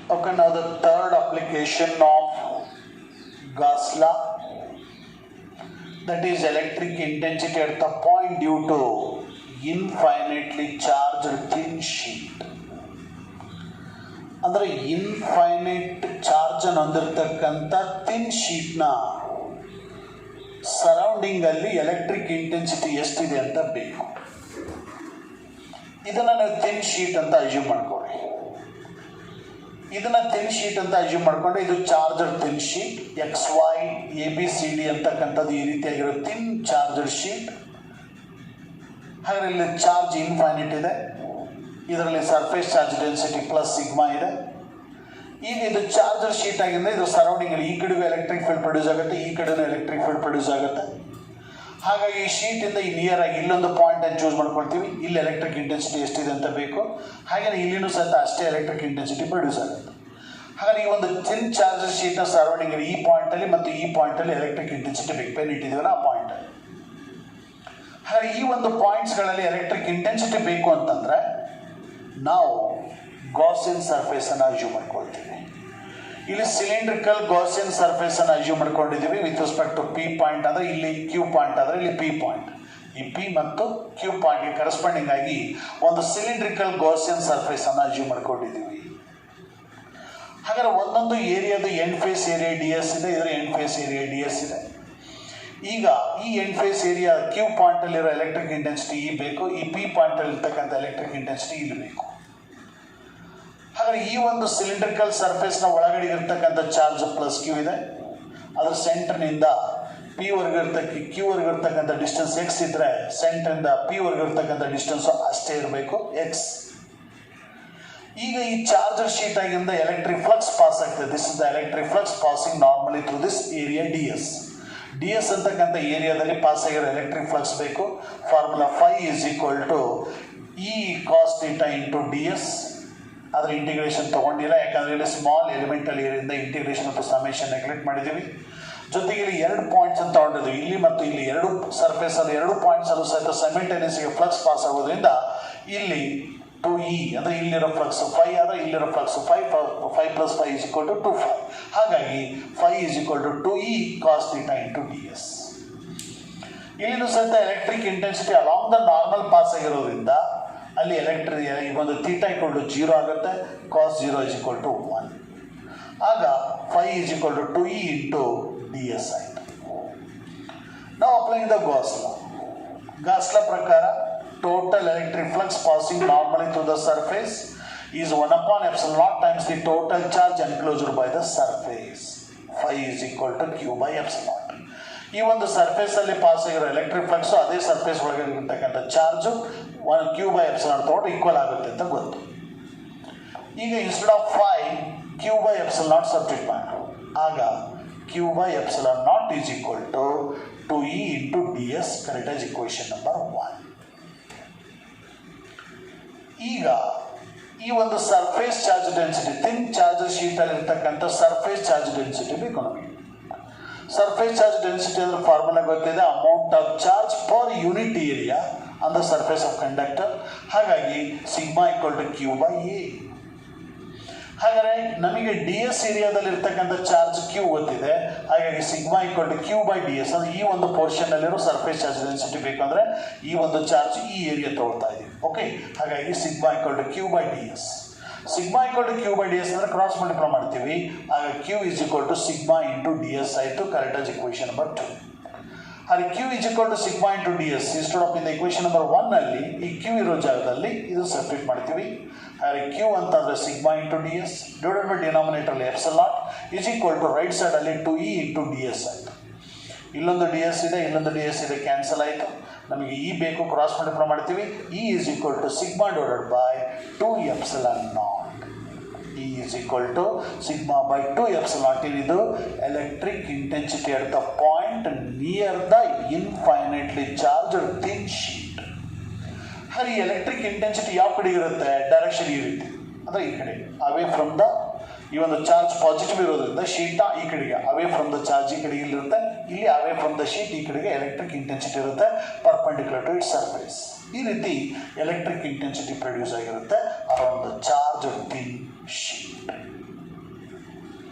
Okay, now the third application of Gauss law, that is electric intensity at the point due to infinitely charged thin sheet. ಅಂದರೆ infinite ಚಾರ್ಜನ್ನು ಹೊಂದಿರತಕ್ಕಂಥ thin ಶೀಟ್ನ ಸರೌಂಡಿಂಗಲ್ಲಿ electric intensity ಎಷ್ಟಿದೆ ಅಂತ ಬೇಕು. ಇದನ್ನು ನಾವು thin sheet ಅಂತ assume ಮಾಡ್ಕೊಳ್ಳಿ. ಇದನ್ನು ಥಿನ್ ಶೀಟ್ ಅಂತ ಅಸ್ಯೂಮ್ ಮಾಡಿಕೊಂಡ್ರೆ ಇದು charger thin sheet XY ABCD ಅಂತಕ್ಕಂಥದ್ದು ಈ ರೀತಿಯಾಗಿರೋ ಥಿನ್ ಚಾರ್ಜರ್ ಶೀಟ್. ಹಾಗಾದರೆ ಇಲ್ಲಿ ಚಾರ್ಜ್ ಇನ್ಫೈನೈಟ್ ಇದೆ, ಇದರಲ್ಲಿ surface charge density plus sigma ಇದೆ. ಈಗ ಇದು ಚಾರ್ಜರ್ ಶೀಟ್ ಆಗಿಂದ ಇದು ಸರೌಂಡಿಂಗಲ್ಲಿ ಈ ಕಡೆಗೂ ಎಲೆಕ್ಟ್ರಿಕ್ ಫೀಲ್ಡ್ ಪ್ರೊಡ್ಯೂಸ್ ಆಗುತ್ತೆ, ಈ ಕಡೆನೂ ಎಲೆಕ್ಟ್ರಿಕ್ ಫೀಲ್ಡ್ ಪ್ರೊಡ್ಯೂಸ್ ಆಗುತ್ತೆ. ಹಾಗಾಗಿ ಈ ಶೀಟಿಂದ ಈ ನಿಯರ್ ಆಗಿ ಇಲ್ಲೊಂದು ಪಾಯಿಂಟನ್ನು ಚೂಸ್ ಮಾಡ್ಕೊಳ್ತೀವಿ, ಇಲ್ಲಿ ಎಲೆಕ್ಟ್ರಿಕ್ ಇಂಟೆನ್ಸಿಟಿ ಎಷ್ಟಿದೆ ಅಂತ ಬೇಕು. ಹಾಗೆಯೇ ಇಲ್ಲಿನೂ ಸಹಿತ ಅಷ್ಟೇ ಎಲೆಕ್ಟ್ರಿಕ್ ಇಂಟೆನ್ಸಿಟಿ ಪ್ರೊಡ್ಯೂಸ್ ಆಗುತ್ತೆ. ಹಾಗಾಗಿ ಈ ಒಂದು ಥಿನ್ ಚಾರ್ಜರ್ ಶೀಟ್ನ ಸರೌಂಡಿಂಗಲ್ಲಿ ಈ ಪಾಯಿಂಟಲ್ಲಿ ಮತ್ತು ಈ ಪಾಯಿಂಟಲ್ಲಿ ಎಲೆಕ್ಟ್ರಿಕ್ ಇಂಟೆನ್ಸಿಟಿ ಬೇಕು, ಪೆನ್ ಇಟ್ಟಿದ್ದೀವಲ್ಲ ಆ ಪಾಯಿಂಟಲ್ಲಿ. ಹಾಗೆ ಈ ಒಂದು ಪಾಯಿಂಟ್ಸ್ಗಳಲ್ಲಿ ಎಲೆಕ್ಟ್ರಿಕ್ ಇಂಟೆನ್ಸಿಟಿ ಬೇಕು ಅಂತಂದರೆ ನಾವು ಗಾಸಿಯನ್ ಸರ್ಫೇಸನ್ನು ಅಸ್ಯೂಮ್ ಮಾಡ್ಕೊಳ್ತೀವಿ. ಇಲ್ಲಿ ಸಿಲಿಂಡ್ರಿಕಲ್ ಗಾಸಿಯನ್ ಸರ್ಫೇಸನ್ನು ಅಸ್ಯೂಮ್ ಮಾಡ್ಕೊಂಡಿದ್ದೀವಿ with respect to P point. ಅಂದರೆ ಇಲ್ಲಿ ಕ್ಯೂ ಪಾಯಿಂಟ್ ಆದರೆ ಇಲ್ಲಿ ಪಿ ಪಾಯಿಂಟ್. ಈ ಪಿ ಮತ್ತು ಕ್ಯೂ ಪಾಯಿಂಟ್ಗೆ ಕರೆಸ್ಪಾಂಡಿಂಗ್ ಆಗಿ ಒಂದು ಸಿಲಿಂಡ್ರಿಕಲ್ ಗಾಸಿಯನ್ ಸರ್ಫೇಸನ್ನು ಅಸ್ಯೂಮ್ ಮಾಡ್ಕೊಂಡಿದ್ದೀವಿ. ಹಾಗಾದರೆ ಒಂದೊಂದು ಏರಿಯಾದ ಎಂಡ್ ಫೇಸ್ ಏರಿಯಾ DS ಇದೆ, ಇದರ ಎಂಡ್ ಫೇಸ್ ಏರಿಯಾ DS ಇದೆ. ಈಗ ಈ ಎಂಡ್ ಫೇಸ್ ಏರಿಯಾ ಕ್ಯೂ ಪಾಯಿಂಟಲ್ಲಿರೋ ಎಲೆಕ್ಟ್ರಿಕ್ ಇಂಟೆನ್ಸಿಟಿ ಈ ಬೇಕು, ಈ ಪಿ ಪಾಯಿಂಟಲ್ಲಿ ಇರ್ತಕ್ಕಂಥ ಎಲೆಕ್ಟ್ರಿಕ್ ಇಂಟೆನ್ಸಿಟಿ ಇಲ್ಲಿ ಬೇಕು. ಹಾಗಾದರೆ ಈ ಒಂದು ಸಿಲಿಂಡ್ರಿಕಲ್ ಸರ್ಫೇಸ್ನ ಒಳಗಡೆ ಇರ್ತಕ್ಕಂಥ ಚಾರ್ಜ್ ಪ್ಲಸ್ ಕ್ಯೂ ಇದೆ. ಅದರ ಸೆಂಟ್ರ್ನಿಂದ ಕ್ಯೂವರೆಗೆ ಇರ್ತಕ್ಕಂಥ ಡಿಸ್ಟೆನ್ಸ್ X ಇದ್ದರೆ ಸೆಂಟ್ರಿಂದ Pವರೆಗೆ ಇರ್ತಕ್ಕಂಥ ಡಿಸ್ಟೆನ್ಸು ಅಷ್ಟೇ ಇರಬೇಕು, X. ಈಗ ಈ ಚಾರ್ಜರ್ ಶೀಟ್ ಆಗಿಂದ ಎಲೆಕ್ಟ್ರಿಕ್ ಫ್ಲಕ್ಸ್ ಪಾಸ್ ಆಗ್ತದೆ. This is the electric flux passing normally through this area DS ಅಂತಕ್ಕಂಥ ಏರಿಯಾದಲ್ಲಿ ಪಾಸ್ ಆಗಿರೋ ಎಲೆಕ್ಟ್ರಿಕ್ ಫ್ಲಕ್ಸ್ ಬೇಕು. Formula phi is equal to E cos theta into DS. ಅದರ ಇಂಟಿಗ್ರೇಷನ್ ತೊಗೊಂಡಿಲ್ಲ, ಯಾಕಂದರೆ ಇಲ್ಲಿ ಸ್ಮಾಲ್ ಎಲಿಮೆಂಟಲ್ ಏರಿಯಿಂದ ಇಂಟಿಗ್ರೇಷನ್ ಮತ್ತು summation neglect ಮಾಡಿದ್ದೀವಿ. ಜೊತೆಗೆ ಇಲ್ಲಿ 2 ಪಾಯಿಂಟ್ಸ್ ಅಂತ ತೊಗೊಂಡಿದ್ವಿ, ಇಲ್ಲಿ ಮತ್ತು ಇಲ್ಲಿ ಎರಡು ಸರ್ಫೇಸಲ್ಲಿ 2 ಪಾಯಿಂಟ್ಸಲ್ಲೂ ಸಹಿತ ಸೈಮಲ್ಟೇನಿಯಸ್ಗೆ ಫ್ಲಕ್ಸ್ ಪಾಸ್ ಆಗೋದ್ರಿಂದ ಇಲ್ಲಿ 2E ಅಂದರೆ ಇಲ್ಲಿರೋ ಫ್ಲಕ್ಸ್ phi ಆದರೆ ಇಲ್ಲಿರೋ flux phi plus phi is equal to 2phi. ಹಾಗಾಗಿ phi is equal to 2E cos theta into DS. ಇಲ್ಲಿನೂ ಸಹಿತ electric intensity along the normal pass ಆಗಿರೋದ್ರಿಂದ ಅಲ್ಲಿ ಒಂದು ಥೀಟಾ equal to 0 ಆಗುತ್ತೆ, cos 0 is equal to 1. ಆಗ phi is equal to 2E into DS ಆಯಿತು. ನಾವು applying the Gauss law. Gauss law ಪ್ರಕಾರ total electric flux passing normally through the surface is 1 upon epsilon naught times the total charge enclosed by the surface. Phi is equal to Q by epsilon naught. ಈ ಒಂದು ಸರ್ಫೇಸಲ್ಲಿ pass ಆಗಿರೋ electric flux ಅದೇ surface ಒಳಗೆ ಇರ್ತಕ್ಕಂಥ charge Q by epsilon naught ತೊಗೊಂಡು equal ಆಗುತ್ತೆ ಅಂತ ಗೊತ್ತು. ಈಗ instead of phi Q by epsilon naught substitute ಮಾಡಿ, ಆಗ Q by epsilon naught is equal to 2E into DS. Correct as equation number 1. ಈಗ ಈ ಒಂದು surface charge density thin charger ಶೀಟಲ್ಲಿ ಇರ್ತಕ್ಕಂಥ ಸರ್ಫೇಸ್ ಚಾರ್ಜ್ ಡೆನ್ಸಿಟಿ ಬೇಕು ನಮಗೆ. ಸರ್ಫೇಸ್ ಚಾರ್ಜ್ ಡೆನ್ಸಿಟಿ ಅಂದರೆ ಫಾರ್ಮುಲಾ ಗೊತ್ತಿದೆ, amount of charge per unit area on the surface of conductor. ಹಾಗಾಗಿ sigma equal to Q by A. ಹಾಗಾದರೆ ನಮಗೆ DS ಏರಿಯಾದಲ್ಲಿ ಇರ್ತಕ್ಕಂಥ ಚಾರ್ಜ್ Q ಗೊತ್ತಿದೆ, ಹಾಗಾಗಿ sigma equal to Q by DS. ಅಂದರೆ ಈ ಒಂದು ಪೋರ್ಷನ್ನಲ್ಲಿರೋ ಸರ್ಫೇಸ್ ಚಾರ್ಜ್ ಡೆನ್ಸಿಟಿ ಬೇಕಂದರೆ ಈ ಒಂದು ಚಾರ್ಜ್ ಈ ಏರಿಯಾ ತಗೊಳ್ತಾ ಇದ್ದೀವಿ. ಓಕೆ, ಹಾಗಾಗಿ sigma equal to Q by DS. Sigma equal to Q by DS ಅಂದರೆ ಕ್ರಾಸ್ ಮಲ್ಟಿಪ್ಲೈ ಮಾಡ್ತೀವಿ, ಆಗ Q is equal to sigma into DS ಆಯಿತು. Correct as equation number 2. ಹಾಗೆ Q is equal to sigma into DS instead of ಇಂದ equation number 1ನಲ್ಲಿ ಈ Q ಇರೋ ಜಾಗದಲ್ಲಿ ಇದು ಸಬ್ಸ್ಟಿಟ್ಯೂಟ್ ಮಾಡ್ತೀವಿ. ಹಾಗೆ Q ಅಂತಂದರೆ sigma into DS divided by ಡಿನಾಮಿನೇಟರ್ಲಿ epsilon naught is equal to right ಸೈಡಲ್ಲಿ 2E ಇಂಟು DS ಆಯಿತು. ಇಲ್ಲೊಂದು DS ಇದೆ, ಇಲ್ಲೊಂದು DS ಇದೆ, ಕ್ಯಾನ್ಸಲ್ ಆಯಿತು. ನಮಗೆ E ಬೇಕು, ಕ್ರಾಸ್ ಮಲ್ಟಿಪ್ಲೈ ಮಾಡ್ತೀವಿ. E is equal to sigma divided by 2 epsilon naught. E is equal to sigma by 2 epsilon naught. ಇದು electric intensity at the point near the infinitely charged thin sheet. ಹಾಗೆ electric intensity ಯಾವ ಕಡೆ ಇರುತ್ತೆ? Direction ಈ ರೀತಿ, ಅಂದರೆ ಈ ಕಡೆ ಅವೇ ಫ್ರಮ್ ದ ಈ ಒಂದು ಚಾರ್ಜ್ ಪಾಸಿಟಿವ್ ಇರೋದ್ರಿಂದ ಶೀಟ್ ಈ ಕಡೆಗೆ ಅವೇ ಫ್ರಮ್ ದ ಚಾರ್ಜ್ ಈ ಕಡೆಗೆ ಇಲ್ಲಿರುತ್ತೆ, ಇಲ್ಲಿ ಅವೇ ಫ್ರಮ್ ದ ಶೀಟ್ ಈ ಕಡೆಗೆ ಎಲೆಕ್ಟ್ರಿಕ್ ಇಂಟೆನ್ಸಿಟಿ ಇರುತ್ತೆ ಪರ್ಪೆಂಡಿಕ್ಯುಲರ್ ಟು ಇಟ್ ಸರ್ಫೇಸ್. ಈ ರೀತಿ ಎಲೆಕ್ಟ್ರಿಕ್ ಇಂಟೆನ್ಸಿಟಿ ಪ್ರೊಡ್ಯೂಸ್ ಆಗಿರುತ್ತೆ ಅರೌಂಡ್ ದ ಚಾರ್ಜ್